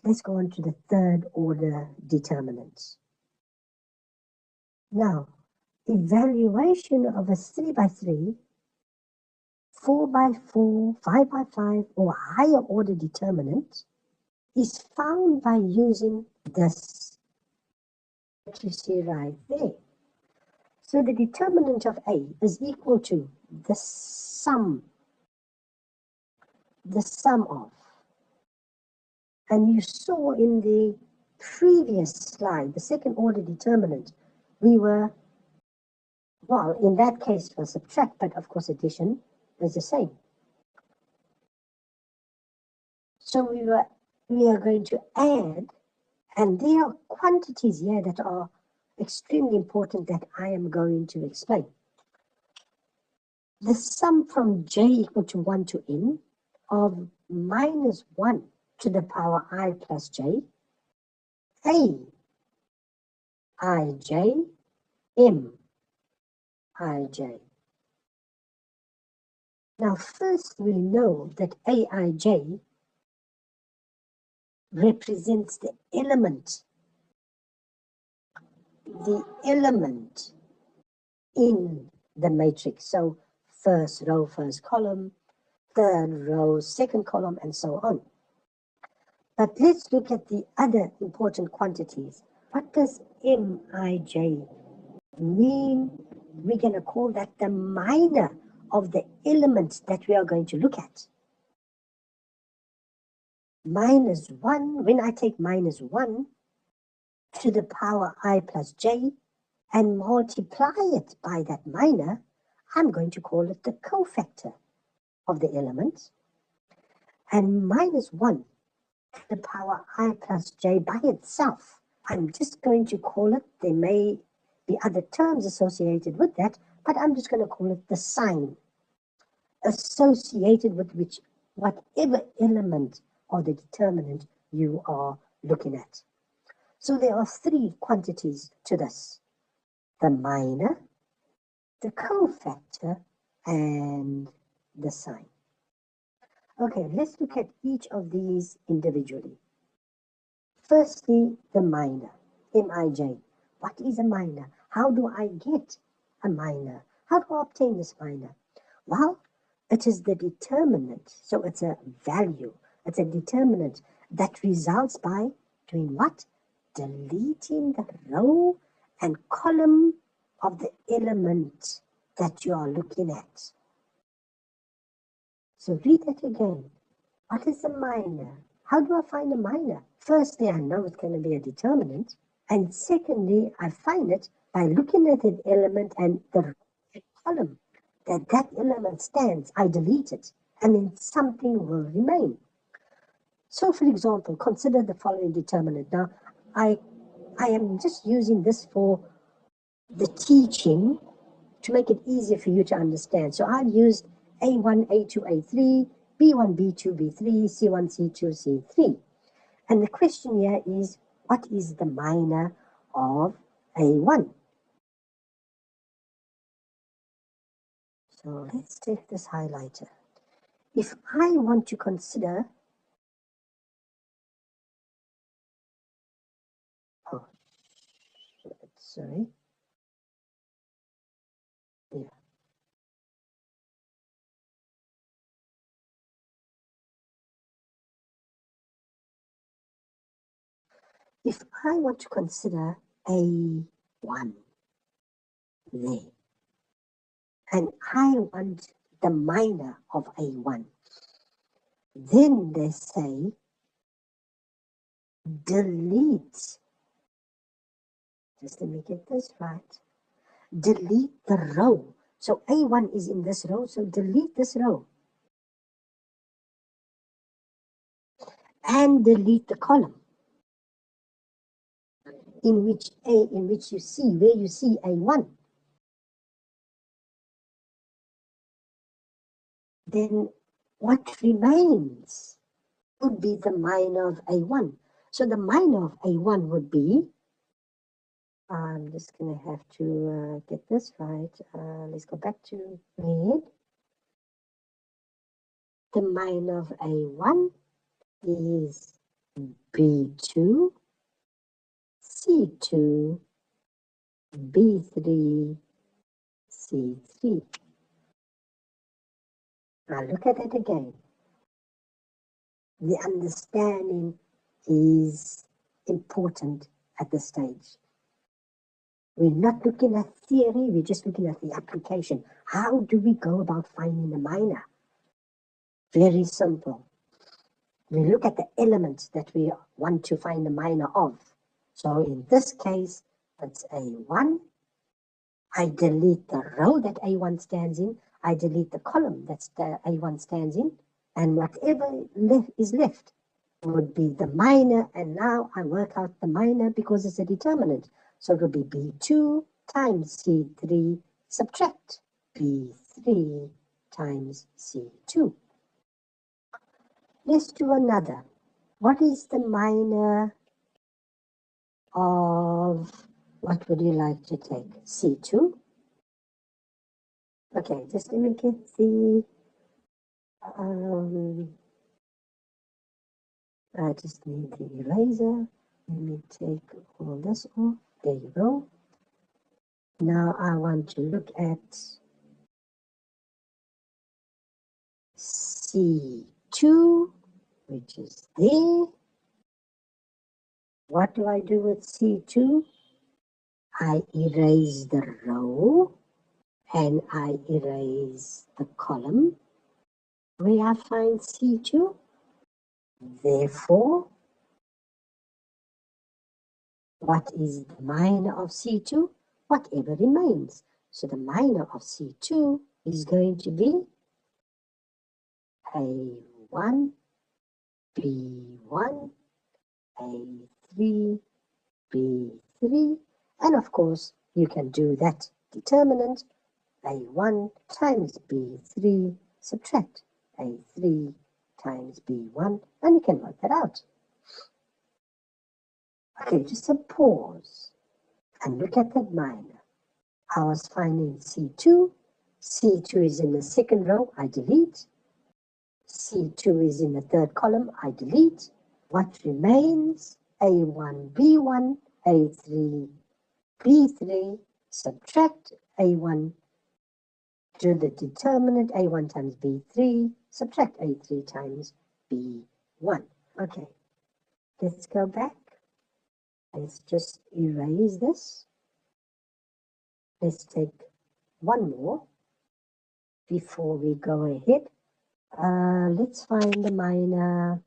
Let's go on to the third order determinants. Now, evaluation of a 3 by 3, 4 by 4, 5 by 5, or higher order determinant is found by using this that you see right there. So the determinant of A is equal to the sum of. And you saw in the previous slide, the second order determinant, we were, well, in that case for subtract, but of course addition is the same. So we are going to add, and there are quantities here that are extremely important that I am going to explain. The sum from j equal to 1 to n of minus 1 to the power I plus j, a ij, m ij. Now first we know that aij represents the element in the matrix. So first row, first column, third row, second column, and so on. But let's look at the other important quantities. What does Mij mean? We're going to call that the minor of the elements that we are going to look at. Minus 1, when I take minus 1 to the power I plus j and multiply it by that minor, I'm going to call it the cofactor of the elements. And minus 1 to the power I plus j by itself, I'm just going to call it, there may be other terms associated with that, but I'm just going to call it the sign associated with which whatever element or the determinant you are looking at. So there are three quantities to this: the minor, the cofactor, and the sign. Okay, let's look at each of these individually. Firstly, the minor, Mij. What is a minor? How do I get a minor? How do I obtain this minor? Well, it is the determinant, so it's a value. It's a determinant that results by doing what? Deleting the row and column of the element that you are looking at. So read that again. What is a minor? How do I find a minor? Firstly, I know it's going to be a determinant. And secondly, I find it by looking at an element and the column that element stands. I delete it, and then something will remain. So, for example, consider the following determinant. Now, I am just using this for the teaching to make it easier for you to understand. So I've used A1, A2, A3, B1, B2, B3, C1, C2, C3. And the question here is, what is the minor of A1? So let's take this highlighter. If I want to consider, sorry. Yeah. If I want to consider A1 there, and I want the minor of A1, then they say delete, just let me get this right, delete the row. So A1 is in this row, so delete this row. And delete the column in which you see, where you see A1. Then what remains would be the minor of A1. So the minor of A1 would be, I'm just going to have to get this right. Let's go back to red. The minor of A1 is B2, C2, B3, C3. Now look at it again. The understanding is important at this stage. We're not looking at theory, we're just looking at the application. How do we go about finding the minor? Very simple. We look at the elements that we want to find the minor of. So in this case, it's A1. I delete the row that A1 stands in. I delete the column that A1 stands in. And whatever is left would be the minor. And now I work out the minor because it's a determinant. So it will be B2 times C3, subtract B3 times C2. Let's do another. What is the minor of, what would you like to take? C2? Okay, just let me get the, I just need the eraser. Let me take all this off. There you go. Now I want to look at C2, which is there. What do I do with C2? I erase the row and I erase the column where I find C2. Therefore, what is the minor of C2? Whatever remains. So the minor of C2 is going to be A1, B1, A3, B3, and of course you can do that determinant, A1 times B3, subtract A3 times B1, and you can work that out. Okay, just a pause and look at that minor. I was finding C2. C2 is in the second row, I delete. C2 is in the third column, I delete. What remains? A1, B1, A3, B3, subtract A1, do the determinant, A1 times B3, subtract A3 times B1. Okay, let's go back. Let's just erase this. Let's take one more before we go ahead. Let's find the minor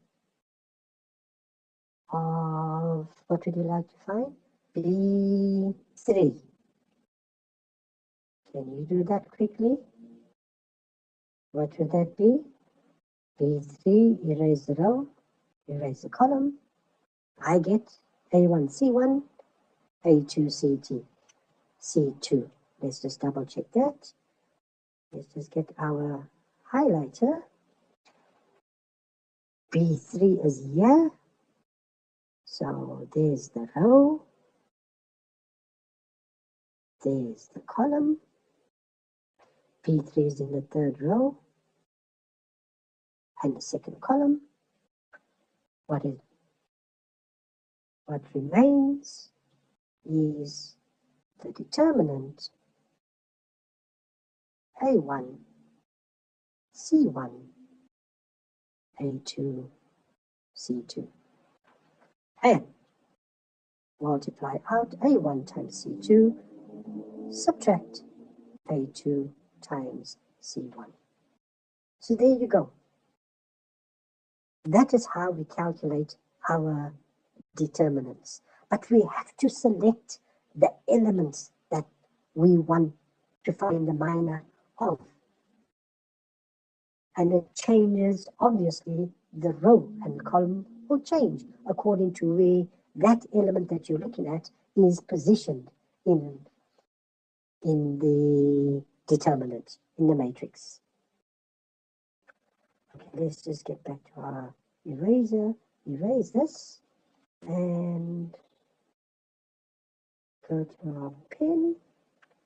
of, what would you like to find? B3. Can you do that quickly? What would that be? B3, erase the row, erase the column. I get A1, C1, A2, C2, C2. Let's just double check that. Let's just get our highlighter. B3 is here. So there's the row. There's the column. B3 is in the third row and the second column. What remains is the determinant A1, C1, A2, C2. And multiply out A1 times C2, subtract A2 times C1. So there you go. That is how we calculate our determinants. But we have to select the elements that we want to find the minor of. And it changes, obviously, the row and the column will change according to where that element that you're looking at is positioned in the determinant, in the matrix. Okay, let's just get back to our eraser, erase this, and go to our pen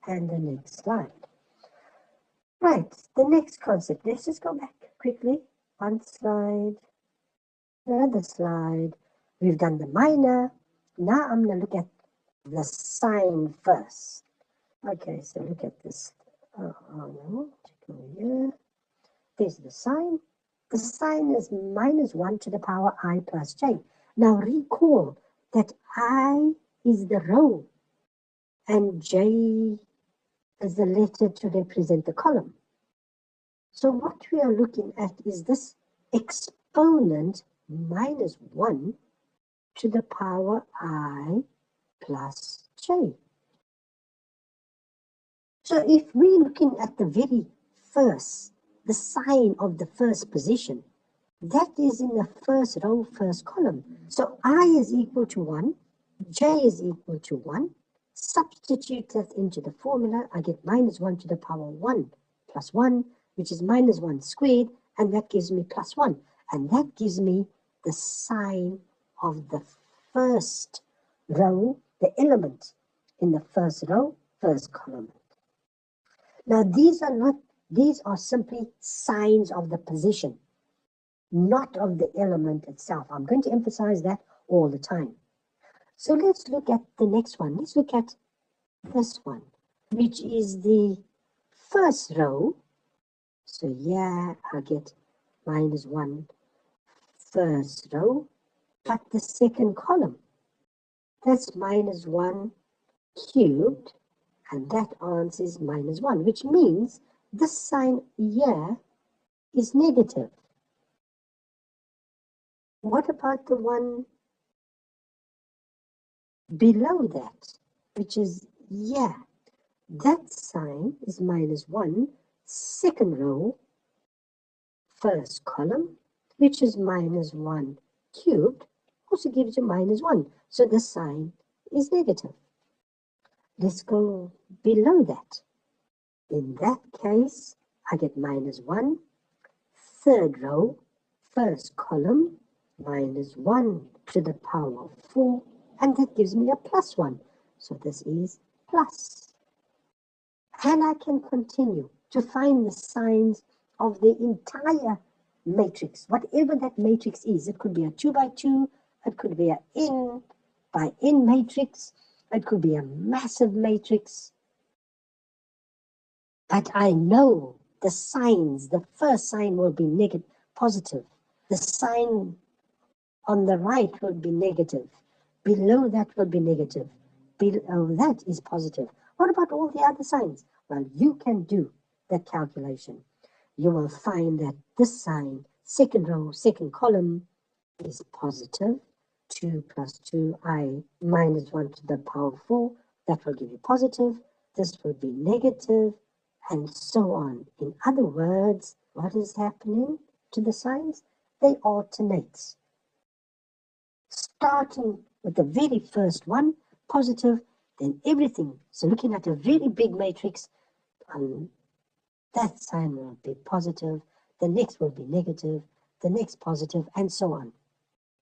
and the next slide. Right, the next concept, let's just go back quickly, one slide, another slide. We've done the minor. Now I'm going to look at the sign first. Okay, so look at this. No, check over here. There's the sign. The sign is -1 to the power I plus j. Now recall that I is the row and j is the letter to represent the column. So what we are looking at is this exponent -1 to the power I plus j. So if we're looking at the very first, the sign of the first position, that is in the first row, first column. So I is equal to 1, j is equal to 1. Substitute that into the formula, I get -1 to the power 1 plus 1, which is -1 squared, and that gives me +1. And that gives me the sign of the first row, the element in the first row, first column. Now these are simply signs of the position, not of the element itself. I'm going to emphasize that all the time. So let's look at the next one. Let's look at this one, which is the first row. So yeah, I get -1 first row, but the second column, that's -1 cubed, and that answer is -1, which means this sign here is negative. What about the one below that, which is yeah? That sign is -1, second row, first column, which is -1 cubed, also gives you -1. So the sign is negative. Let's go below that. In that case, I get -1, third row, first column, -1 to the power of 4, and that gives me a +1. So this is plus. And I can continue to find the signs of the entire matrix, whatever that matrix is. It could be a 2 by 2, it could be a n by n matrix, it could be a massive matrix. But I know the signs. The first sign will be negative, positive. The sign on the right will be negative. Below that will be negative. Below that is positive. What about all the other signs? Well, you can do that calculation. You will find that this sign, second row, second column, is positive. 2 plus 2i minus 1 to the power 4. That will give you positive. This will be negative, and so on. In other words, what is happening to the signs? They alternate. Starting with the very first one, positive, then everything. So looking at a very big matrix, that sign will be positive, the next will be negative, the next positive, and so on.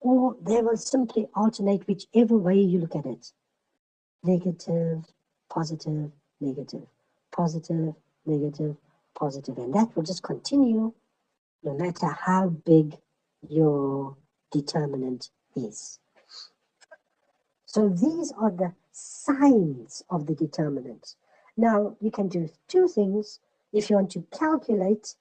Or they will simply alternate whichever way you look at it. Negative, positive, negative, positive, negative, positive, and that will just continue no matter how big your determinant is. So these are the signs of the determinant. Now you can do two things. If you want to calculate,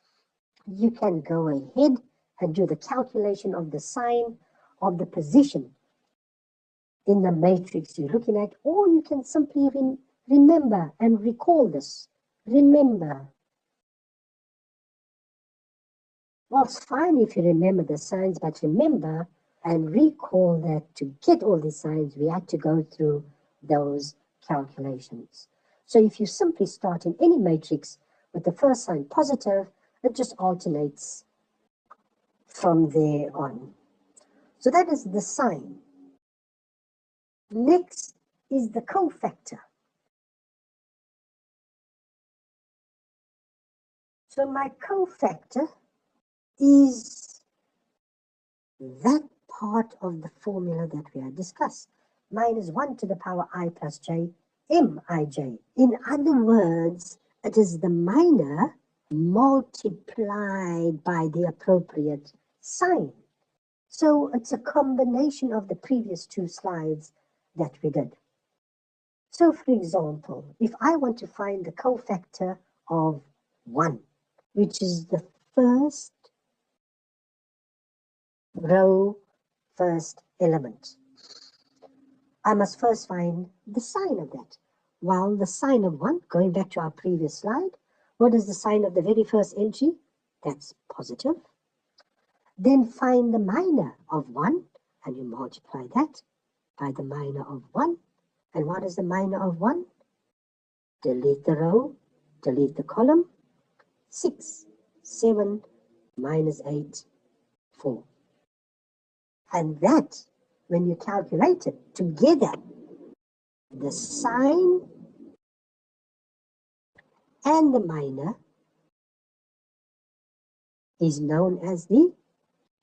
you can go ahead and do the calculation of the sign of the position in the matrix you're looking at, or you can simply remember and recall this. Remember. Well, it's fine if you remember the signs, but remember and recall that to get all these signs, we had to go through those calculations. So if you simply start in any matrix with the first sign positive, it just alternates from there on. So that is the sign. Next is the cofactor. So my cofactor is that part of the formula that we had discussed. -1 to the power I plus j, mij. In other words, it is the minor multiplied by the appropriate sign. So it's a combination of the previous two slides that we did. So for example, if I want to find the cofactor of 1, which is the first row, first element, I must first find the sign of that. Well, the sign of 1, going back to our previous slide, what is the sign of the very first entry? That's positive. Then find the minor of 1, and you multiply that by the minor of 1. And what is the minor of 1? Delete the row, delete the column. 6, 7, minus 8, 4. And that, when you calculate it together, the sign and the minor is known as the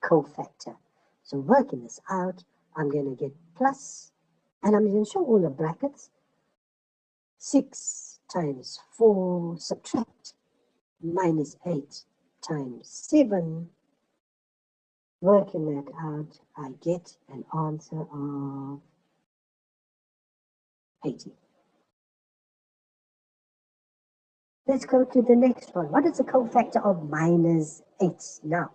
cofactor. So working this out, I'm going to get plus, and I'm going to show all the brackets. 6 times 4, subtract, minus 8 times 7. Working that out, I get an answer of 80. Let's go to the next one. What is the cofactor of minus 8? Now,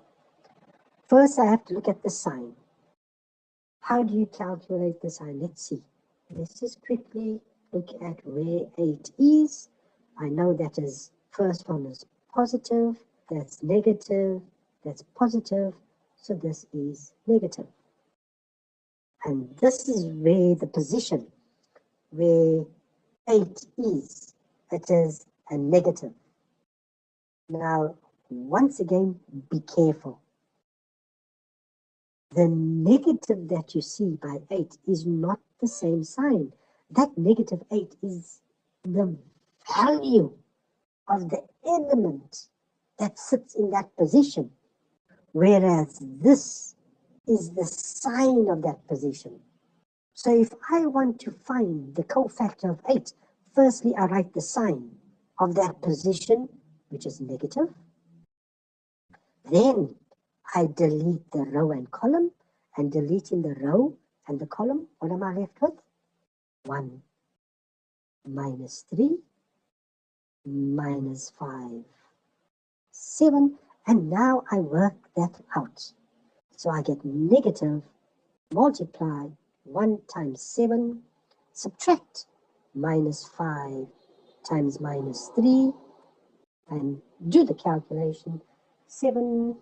first I have to look at the sign. How do you calculate the sign? Let's see. Let's just quickly look at where 8 is. I know that is first one is positive, that's negative, that's positive, so this is negative. And this is where the position where 8 is. It is a negative. Now, once again, be careful. The negative that you see by 8 is not the same sign. That negative 8 is the value of the element that sits in that position, whereas this is the sign of that position. So if I want to find the cofactor of 8, firstly I write the sign of that position, which is negative. Then I delete the row and column, and deleting the row and the column, what am I left with? 1 minus 3 minus 5, 7, and now I work that out. So I get negative, multiply 1 times 7, subtract minus 5 times minus 3, and do the calculation. 7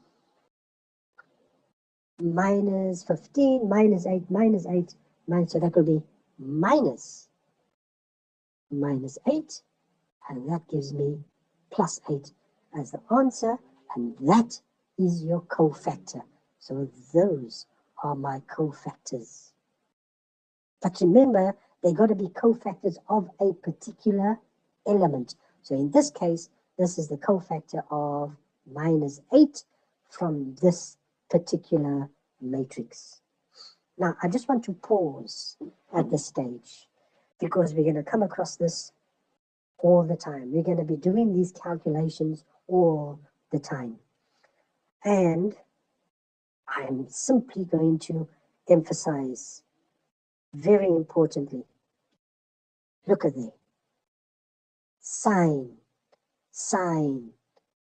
minus 15, minus 8, minus 8, minus, so that will be minus 8, and that gives me plus 8 as the answer, and that is your cofactor. So those are my cofactors. But remember, they got to be cofactors of a particular element. So in this case, this is the cofactor of minus 8 from this particular matrix. Now, I just want to pause at this stage because we're going to come across this all the time. We're going to be doing these calculations all the time. And I'm simply going to emphasize, very importantly, look at there. Sign, sign,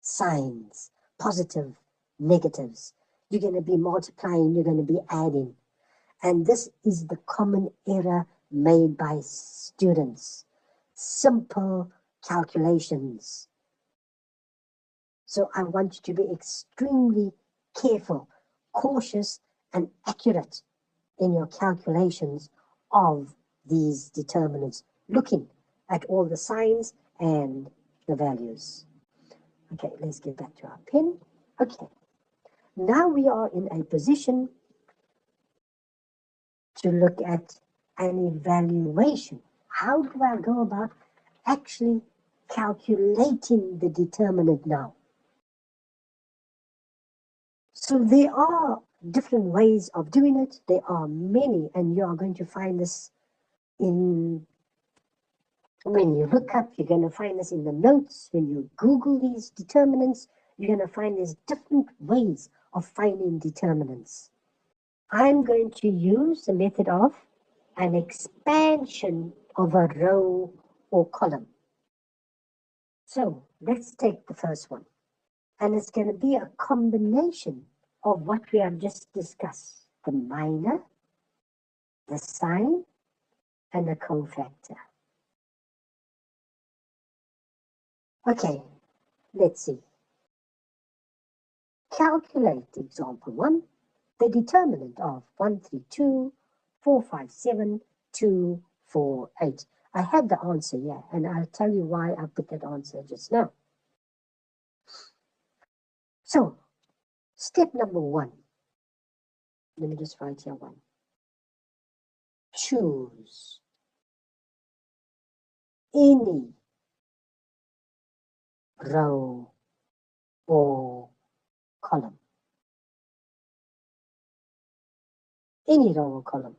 signs, positive, negatives. You're going to be multiplying, you're going to be adding. And this is the common error made by students. Simple calculations. So I want you to be extremely careful, cautious, and accurate in your calculations of these determinants, looking at all the signs and the values. Okay, let's get back to our pen. Okay, now we are in a position to look at an evaluation. How do I go about actually calculating the determinant now? So there are different ways of doing it. There are many, and you are going to find this in, when you look up, you're going to find this in the notes. When you Google these determinants, you're going to find there's different ways of finding determinants. I'm going to use the method of an expansion of a row or column. So let's take the first one. And it's going to be a combination of what we have just discussed. The minor, the sign, and the cofactor. Okay, let's see. Calculate example 1, the determinant of 132, 457, 248. I have the answer here, and I'll tell you why I put that answer just now. So, step number 1. Let me just write here 1. Choose any row or column. Any row or column.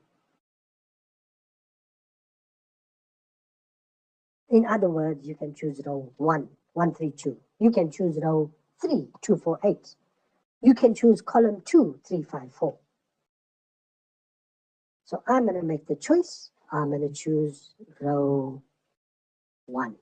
In other words, you can choose row 1, 132. You can choose row 3, 248. You can choose column 2, 354. So I'm going to make the choice. I'm going to choose row 1.